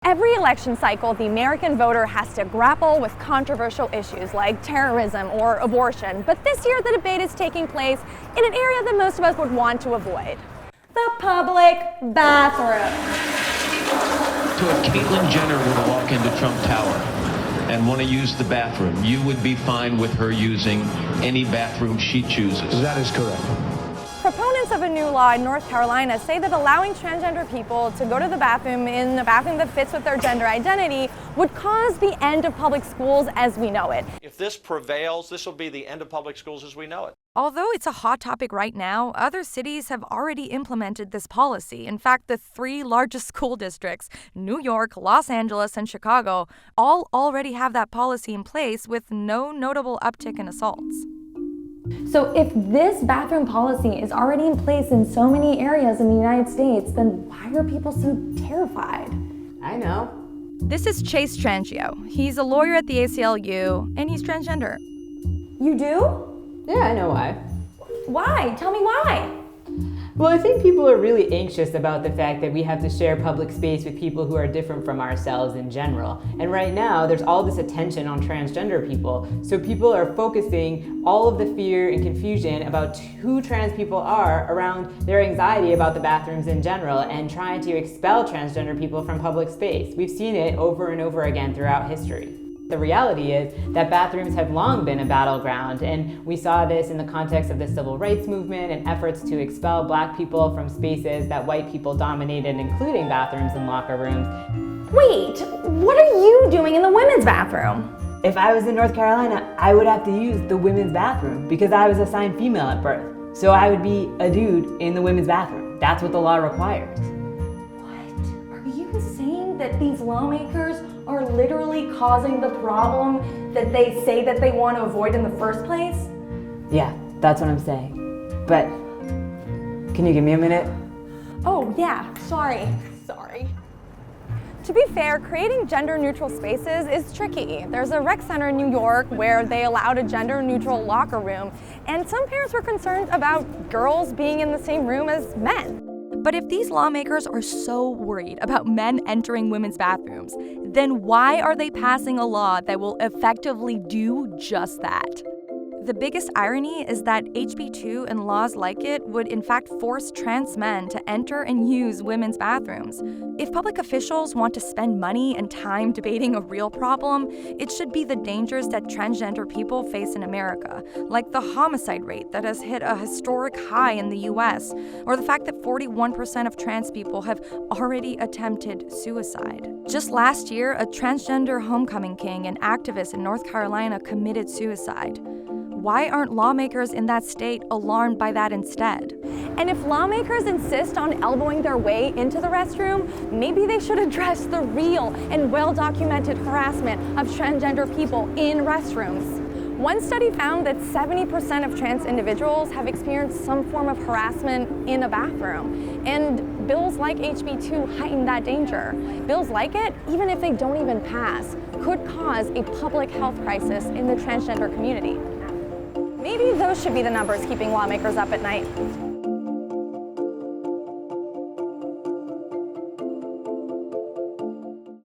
Every election cycle, the American voter has to grapple with controversial issues like terrorism or abortion. But this year, the debate is taking place in an area that most of us would want to avoid: the public bathroom. So if Caitlyn Jenner were to walk into Trump Tower and want to use the bathroom, you would be fine with her using any bathroom she chooses? That is correct. Proponents of a new law in North Carolina say that allowing transgender people to go to the bathroom in a bathroom that fits with their gender identity would cause the end of public schools as we know it. If this prevails, this will be the end of public schools as we know it. Although it's a hot topic right now, other cities have already implemented this policy. In fact, the three largest school districts, New York, Los Angeles, and Chicago, all already have that policy in place with no notable uptick in assaults. So if this bathroom policy is already in place in so many areas in the United States, then why are people so terrified? I know. This is Chase Trangio. He's a lawyer at the ACLU, and he's transgender. You do? Yeah, I know why. Why? Tell me why. Well, I think people are really anxious about the fact that we have to share public space with people who are different from ourselves in general. And right now, there's all this attention on transgender people. So people are focusing all of the fear and confusion about who trans people are around their anxiety about the bathrooms in general and trying to expel transgender people from public space. We've seen it over and over again throughout history. The reality is that bathrooms have long been a battleground, and we saw this in the context of the civil rights movement and efforts to expel Black people from spaces that white people dominated, including bathrooms and locker rooms. Wait, what are you doing in the women's bathroom? If I was in North Carolina, I would have to use the women's bathroom because I was assigned female at birth. So I would be a dude in the women's bathroom. That's what the law requires. What? Are you saying that these lawmakers are literally causing the problem that they say that they want to avoid in the first place? Yeah, that's what I'm saying. But can you give me a minute? Oh, yeah, sorry. To be fair, creating gender-neutral spaces is tricky. There's a rec center in New York where they allowed a gender-neutral locker room, and some parents were concerned about girls being in the same room as men. But if these lawmakers are so worried about men entering women's bathrooms, then why are they passing a law that will effectively do just that? The biggest irony is that HB 2 and laws like it would in fact force trans men to enter and use women's bathrooms. If public officials want to spend money and time debating a real problem, it should be the dangers that transgender people face in America, like the homicide rate that has hit a historic high in the US, or the fact that 41% of trans people have already attempted suicide. Just last year, a transgender homecoming king and activist in North Carolina committed suicide. Why aren't lawmakers in that state alarmed by that instead? And if lawmakers insist on elbowing their way into the restroom, maybe they should address the real and well-documented harassment of transgender people in restrooms. One study found that 70% of trans individuals have experienced some form of harassment in a bathroom. And bills like HB 2 heighten that danger. Bills like it, even if they don't even pass, could cause a public health crisis in the transgender community. Maybe those should be the numbers keeping lawmakers up at night.